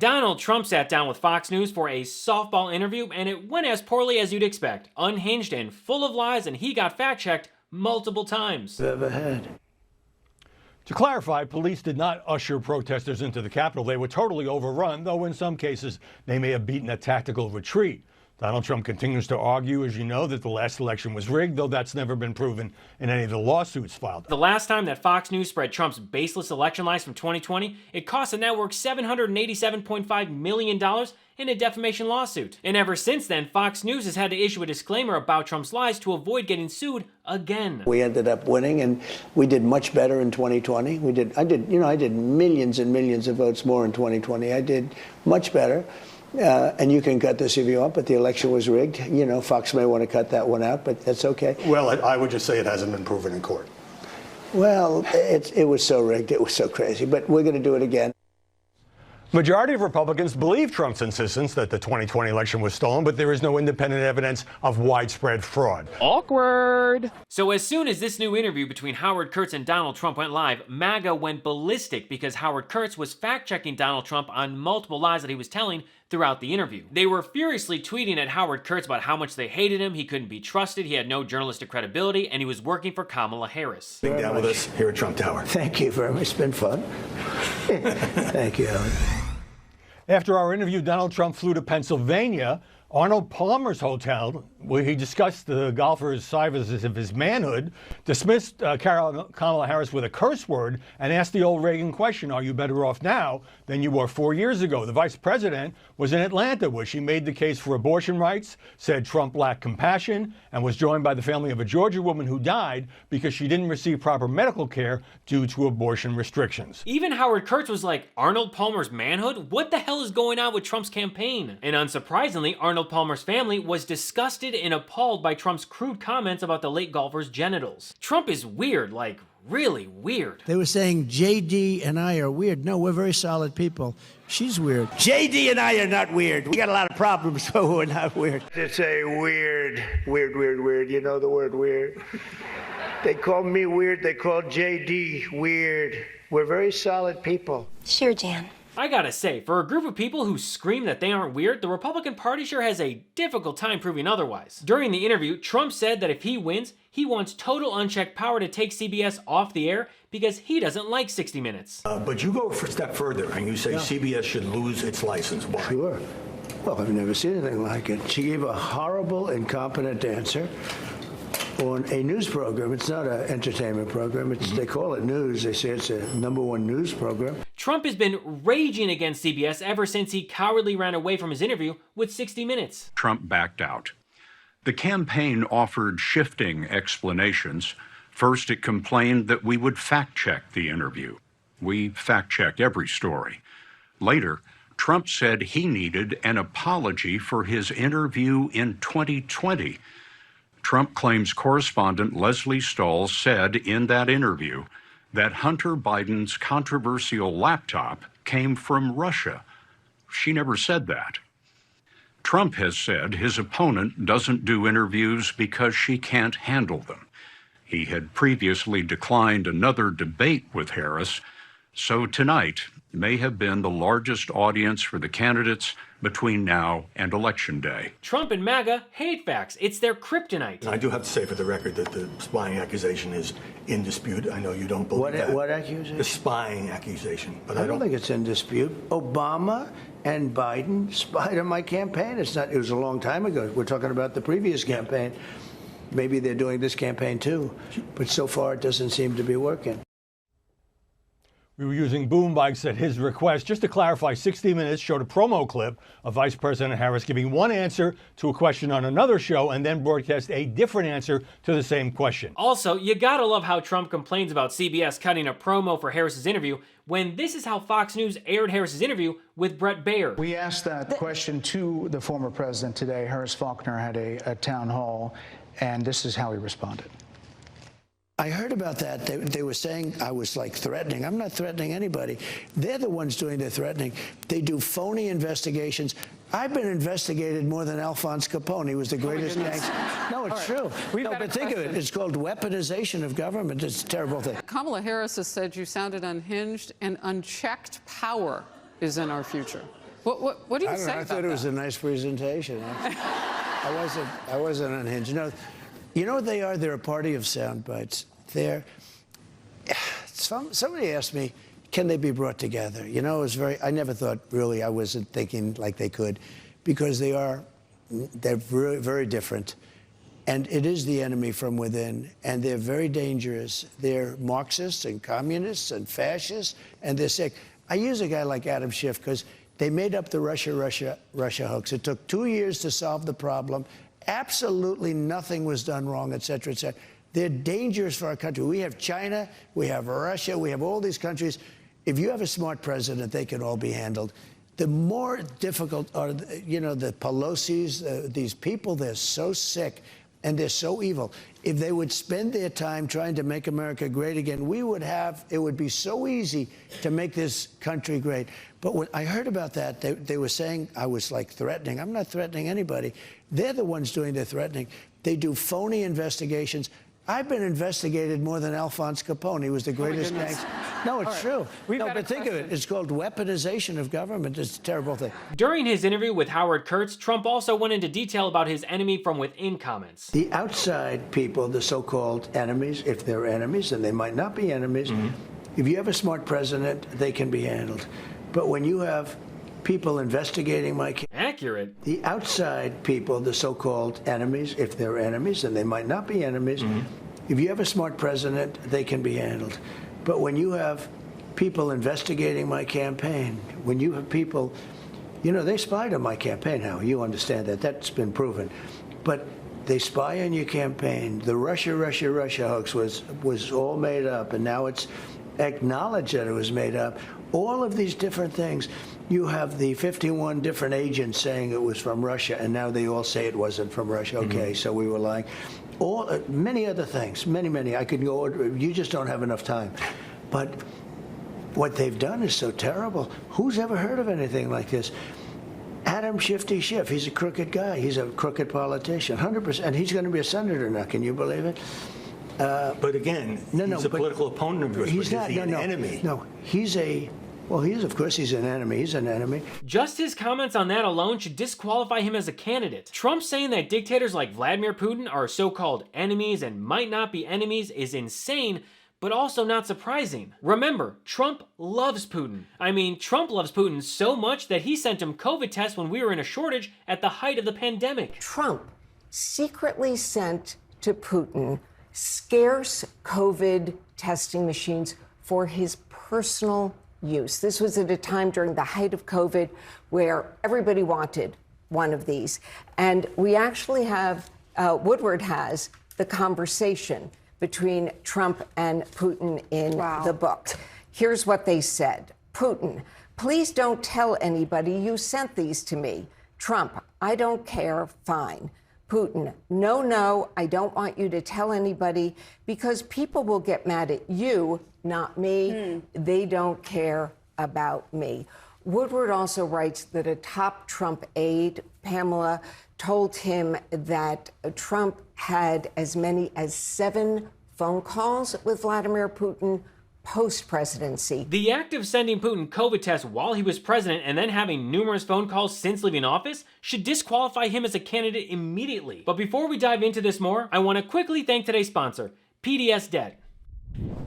Donald Trump sat down with Fox News for a softball interview, and it went as poorly as you'd expect. Unhinged and full of lies, and he got fact-checked multiple times. Ever had. To clarify, police did not usher protesters into the Capitol. They were totally overrun, though in some cases they may have beaten a tactical retreat. Donald Trump continues to argue, as you know, that the last election was rigged, though that's never been proven in any of the lawsuits filed. The last time that Fox News spread Trump's baseless election lies from 2020, it cost the network $787.5 million in a defamation lawsuit. And ever since then, Fox News has had to issue a disclaimer about Trump's lies to avoid getting sued again. We ended up winning, and we did much better in 2020. I did millions and millions of votes more in 2020. I did much better. And you can cut this if you want, but the election was rigged. You know, Fox may want to cut that one out, but that's okay. Well, I would just say it hasn't been proven in court. Well, it was so rigged, it was so crazy, but we're going to do it again. Majority of Republicans believe Trump's insistence that the 2020 election was stolen, but there is no independent evidence of widespread fraud. Awkward. So as soon as this new interview between Howard Kurtz and Donald Trump went live, MAGA went ballistic because Howard Kurtz was fact-checking Donald Trump on multiple lies that he was telling throughout the interview. They were furiously tweeting at Howard Kurtz about how much they hated him, he couldn't be trusted, he had no journalistic credibility, and he was working for Kamala Harris. Being down with us here at Trump Tower. Thank you very much. It's been fun. Thank you, Howard. After our interview, Donald Trump flew to Pennsylvania, Arnold Palmer's hotel, where he discussed the golfer's signs of his manhood, dismissed Kamala Harris with a curse word, and asked the old Reagan question, are you better off now than you were 4 years ago? The vice president was in Atlanta, where she made the case for abortion rights, said Trump lacked compassion, and was joined by the family of a Georgia woman who died because she didn't receive proper medical care due to abortion restrictions. Even Howard Kurtz was like, Arnold Palmer's manhood? What the hell is going on with Trump's campaign? And unsurprisingly, Arnold Palmer's family was disgusted and appalled by Trump's crude comments about the late golfer's genitals. Trump is weird, like really weird. They were saying JD and I are weird. No, we're very solid people. She's weird. JD and I are not weird. We got a lot of problems, but we're not weird. It's a weird. You know the word weird. They call me weird. They call JD weird. We're very solid people. Sure, Jan. I gotta say, for a group of people who scream that they aren't weird, the Republican Party sure has a difficult time proving otherwise. During the interview, Trump said that if he wins, he wants total unchecked power to take CBS off the air because he doesn't like 60 Minutes. But you go for a step further and you say CBS should lose its license. Why? Sure. Well, I've never seen anything like it. She gave a horrible, incompetent answer on a news program. It's not an entertainment program. They call it news. They say it's a #1 news program. Trump has been raging against CBS ever since he cowardly ran away from his interview with 60 Minutes. Trump backed out. The campaign offered shifting explanations. First, it complained that we would fact-check the interview. We fact-check every story. Later, Trump said he needed an apology for his interview in 2020. Trump claims correspondent Leslie Stahl said in that interview that Hunter Biden's controversial laptop came from Russia. She never said that. Trump has said his opponent doesn't do interviews because she can't handle them. He had previously declined another debate with Harris, so tonight may have been the largest audience for the candidates between now and Election Day. Trump and MAGA hate facts. It's their kryptonite. And I do have to say for the record that the spying accusation is in dispute. I know you don't believe that. What accusation? The spying accusation. But I don't think it's in dispute. Obama and Biden spied on my campaign. It was a long time ago. We're talking about the previous campaign. Maybe they're doing this campaign too. But so far it doesn't seem to be working. We were using boom bikes at his request. Just to clarify, 60 Minutes showed a promo clip of Vice President Harris giving one answer to a question on another show and then broadcast a different answer to the same question. Also, you gotta love how Trump complains about CBS cutting a promo for Harris's interview when this is how Fox News aired Harris's interview with Bret Baier. We asked that question to the former president today. Harris Faulkner had a town hall, and this is how he responded. I heard about that. They were saying I was like threatening. I'm not threatening anybody. They're the ones doing the threatening. They do phony investigations. I've been investigated more than Alphonse Capone. He was the greatest gangster. No, it's true. No, but think of it. It's called weaponization of government. It's a terrible thing. Kamala Harris has said you sounded unhinged and unchecked power is in our future. What do you say I about thought it was that? a nice presentation. I wasn't unhinged. You know what they are? They're a party of sound bites. Somebody asked me, can they be brought together? You know, I never thought, really, I wasn't thinking like they could, because they're very, very different. And it is the enemy from within, and they're very dangerous. They're Marxists and communists and fascists, and they're sick. I use a guy like Adam Schiff because they made up the Russia hoax. It took 2 years to solve the problem. Absolutely nothing was done wrong, et cetera, et cetera. They're dangerous for our country. We have China, we have Russia, we have all these countries. If you have a smart president, they can all be handled. The more difficult are, the Pelosi's, these people, they're so sick and they're so evil. If they would spend their time trying to make America great again, it would be so easy to make this country great. But when I heard about that, they were saying I was like threatening. I'm not threatening anybody. They're the ones doing the threatening. They do phony investigations. I've been investigated more than Alphonse Capone. He was the greatest gangster. No, it's true. No, but think of it. It's called weaponization of government. It's a terrible thing. During his interview with Howard Kurtz, Trump also went into detail about his enemy from within comments. The outside people, the so-called enemies, if they're enemies, and they might not be enemies, if you have a smart president, they can be handled. But when you have people investigating my case. Accurate. The outside people, the so-called enemies, if they're enemies, and they might not be enemies, if you have a smart president, they can be handled. But when you have people investigating my campaign, when you have people, they spied on my campaign now. You understand that. That's been proven. But they spy on your campaign. The Russia hoax was all made up, and now it's acknowledged that it was made up. All of these different things. You have the 51 different agents saying it was from Russia, and now they all say it wasn't from Russia. Okay, so we were lying. Many other things, many. I could go, you just don't have enough time. But what they've done is so terrible. Who's ever heard of anything like this? Adam Shifty Schiff, he's a crooked guy. He's a crooked politician, 100%. And he's going to be a senator now. Can you believe it? But again, he's a political opponent of yours. He's not. Is he an enemy? No, of course he's an enemy. He's an enemy. Just his comments on that alone should disqualify him as a candidate. Trump saying that dictators like Vladimir Putin are so-called enemies and might not be enemies is insane, but also not surprising. Remember, Trump loves Putin. I mean, Trump loves Putin so much that he sent him COVID tests when we were in a shortage at the height of the pandemic. Trump secretly sent to Putin scarce COVID testing machines for his personal use. This was at a time during the height of COVID where everybody wanted one of these. And we actually have, Woodward has the conversation between Trump and Putin in the book. Here's what they said. Putin, please don't tell anybody you sent these to me. Trump, I don't care, fine. Putin, no, I don't want you to tell anybody because people will get mad at you, not me. They don't care about me. Woodward also writes that a top Trump aide, Pamela, told him that Trump had as many as 7 phone calls with Vladimir Putin post-presidency. The act of sending Putin COVID tests while he was president and then having numerous phone calls since leaving office should disqualify him as a candidate immediately. But before we dive into this more, I want to quickly thank today's sponsor, PDS Debt.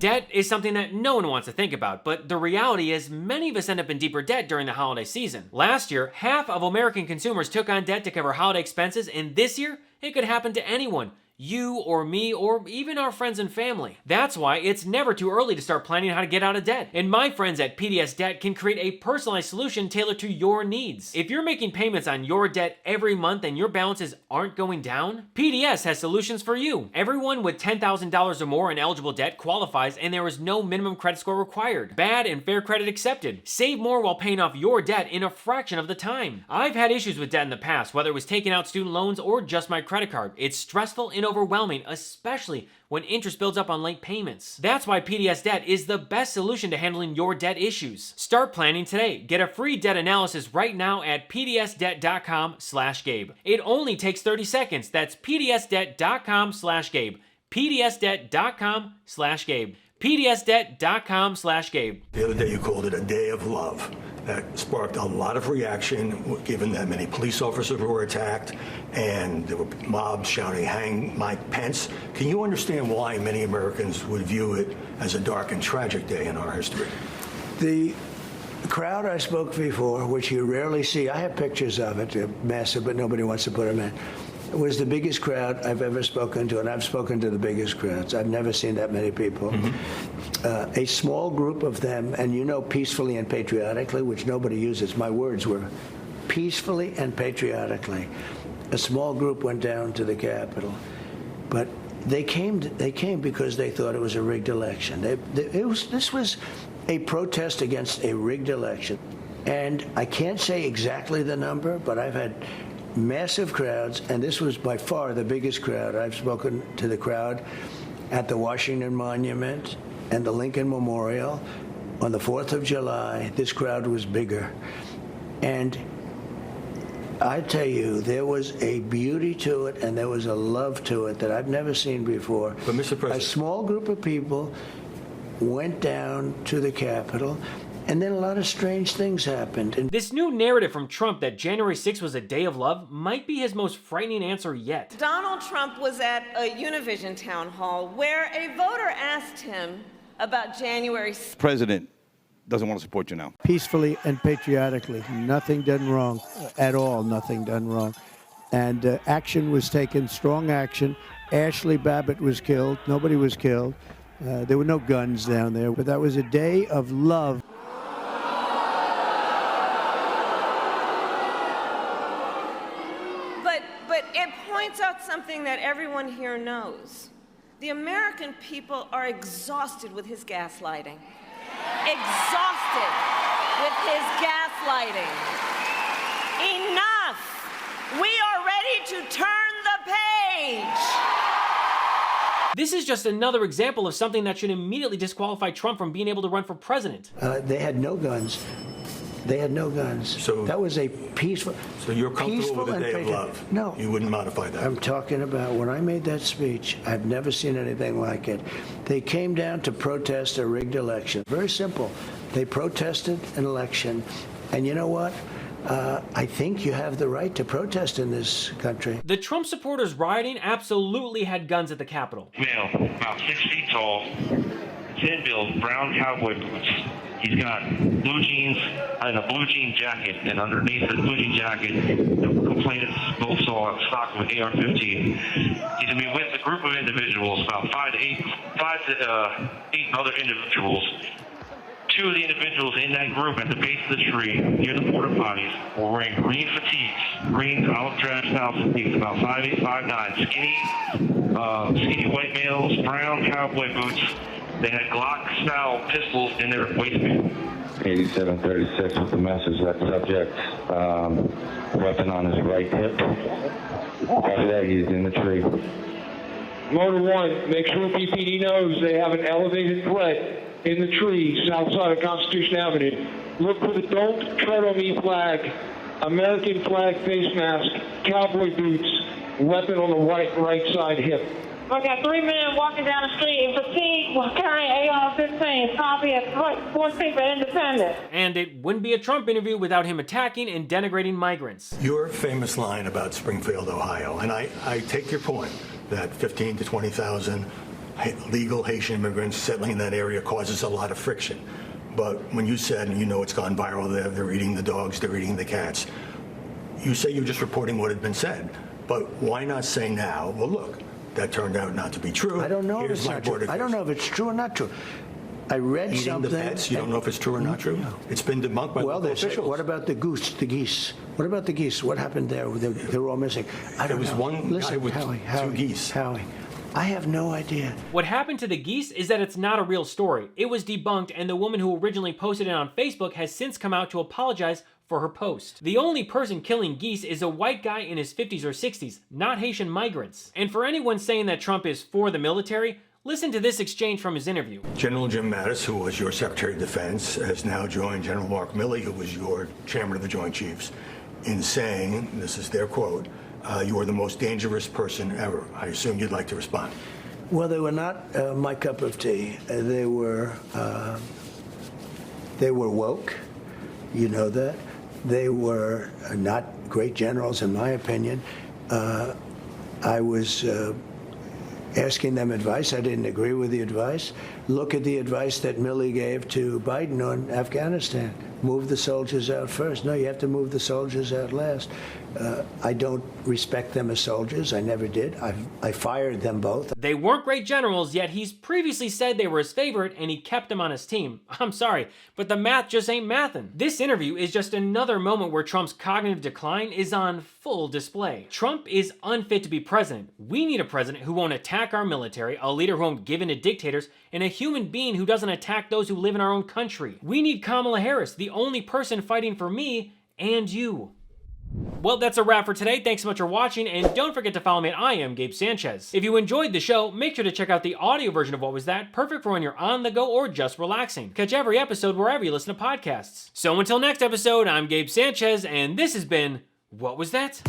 Debt is something that no one wants to think about, but the reality is many of us end up in deeper debt during the holiday season. Last year, half of American consumers took on debt to cover holiday expenses, and this year, it could happen to anyone. You or me or even our friends and family. That's why it's never too early to start planning how to get out of debt. And my friends at PDS Debt can create a personalized solution tailored to your needs. If you're making payments on your debt every month and your balances aren't going down, PDS has solutions for you. Everyone with $10,000 or more in eligible debt qualifies and there is no minimum credit score required. Bad and fair credit accepted. Save more while paying off your debt in a fraction of the time. I've had issues with debt in the past, whether it was taking out student loans or just my credit card. It's stressful and overwhelming, especially when interest builds up on late payments. That's why PDS Debt is the best solution to handling your debt issues. Start planning today. Get a free debt analysis right now at pdsdebt.com/Gabe. It only takes 30 seconds. That's pdsdebt.com/Gabe. pdsdebt.com/Gabe. pdsdebt.com/Gabe. The other day you called it a day of love. that sparked a lot of reaction, given that many police officers were attacked and there were mobs shouting, "Hang Mike Pence." Can you understand why many Americans would view it as a dark and tragic day in our history? The crowd I spoke before, which you rarely see, I have pictures of it, they're massive, but nobody wants to put them in. It was the biggest crowd I've ever spoken to, and I've spoken to the biggest crowds. I've never seen that many people. A small group of them, and you know, peacefully and patriotically, which nobody uses, my words were peacefully and patriotically. A small group went down to the Capitol, but they came because they thought it was a rigged election. This was a protest against a rigged election. And I can't say exactly the number, but I've had massive crowds, and this was by far the biggest crowd. I've spoken to the crowd at the Washington Monument and the Lincoln Memorial on the 4th of July. This crowd was bigger. And I tell you, there was a beauty to it and there was a love to it that I've never seen before. But Mr. President, a small group of people went down to the Capitol, and then a lot of strange things happened. And this new narrative from Trump that January 6th was a day of love might be his most frightening answer yet. Donald Trump was at a Univision town hall where a voter asked him about January 6th. President doesn't want to support you now. Peacefully and patriotically. Nothing done wrong at all. Nothing done wrong. And action was taken, strong action. Ashley Babbitt was killed. Nobody was killed. There were no guns down there. But that was a day of love. But it points out something that everyone here knows. The American people are exhausted with his gaslighting. Exhausted with his gaslighting. Enough! We are ready to turn the page! This is just another example of something that should immediately disqualify Trump from being able to run for president. They had no guns. They had no guns. So that was a peaceful. So you're comfortable with a day of love? No. You wouldn't modify that? I'm talking about when I made that speech, I've never seen anything like it. They came down to protest a rigged election. Very simple. They protested an election. And you know what? I think you have the right to protest in this country. The Trump supporters rioting absolutely had guns at the Capitol. Male, about 6 feet tall, thin build, brown cowboy boots. He's got blue jeans and a blue jean jacket, and underneath the blue jean jacket, the complainants both saw a stock with AR-15. He's going to be with a group of individuals, about five to eight other individuals. Two of the individuals in that group at the base of the tree near the porta potties were wearing green fatigues, green olive drab style fatigues, about 5'8", 5'9", skinny white males, brown cowboy boots. They had Glock-style pistols in their waistband. 8736 with the message that subject weapon on his right hip. After that, he's in the tree. Motor 1, make sure BPD knows they have an elevated threat in the tree south side of Constitution Avenue. Look for the Don't Tread on Me flag, American flag face mask, cowboy boots, weapon on the right side hip. I got 3 men walking down the street in fatigue carrying AR-15, copy at 14th and Independence. And it wouldn't be a Trump interview without him attacking and denigrating migrants. Your famous line about Springfield, Ohio, and I take your point that 15 to 20,000 legal Haitian immigrants settling in that area causes a lot of friction. But when you said, and you know it's gone viral there, they're eating the dogs, they're eating the cats, you say you're just reporting what had been said. But why not say now, well, look, that turned out not to be true. I don't know if it's not true. I don't know if it's true or not true. I read eating something. The pets, you don't know if it's true or not true? No. It's been debunked by local officials. What about the geese? What about the geese? What happened there? They're all missing. There was one guy with two geese. Howie, I have no idea. What happened to the geese is that it's not a real story. It was debunked, and the woman who originally posted it on Facebook has since come out to apologize for her post. The only person killing geese is a white guy in his 50s or 60s, not Haitian migrants. And for anyone saying that Trump is for the military, listen to this exchange from his interview. General Jim Mattis, who was your Secretary of Defense, has now joined General Mark Milley, who was your Chairman of the Joint Chiefs, in saying, this is their quote, you are the most dangerous person ever. I assume you'd like to respond. Well, they were not my cup of tea. They were woke. You know that. They were not great generals, in my opinion. I was asking them advice. I didn't agree with the advice. Look at the advice that Milley gave to Biden on Afghanistan. Move the soldiers out first. No, you have to move the soldiers out last. I don't respect them as soldiers. I never did. I fired them both. They weren't great generals, yet he's previously said they were his favorite and he kept them on his team. I'm sorry, but the math just ain't mathin'. This interview is just another moment where Trump's cognitive decline is on full display. Trump is unfit to be president. We need a president who won't attack our military, a leader who won't give in to dictators, and a human being who doesn't attack those who live in our own country. We need Kamala Harris, the only person fighting for me and you. Well, that's a wrap for today. Thanks so much for watching, and don't forget to follow me at I am Gabe Sanchez. If you enjoyed the show, make sure to check out the audio version of What Was That, perfect for when you're on the go or just relaxing. Catch every episode wherever you listen to podcasts. So until next episode, I'm Gabe Sanchez, and this has been What Was That?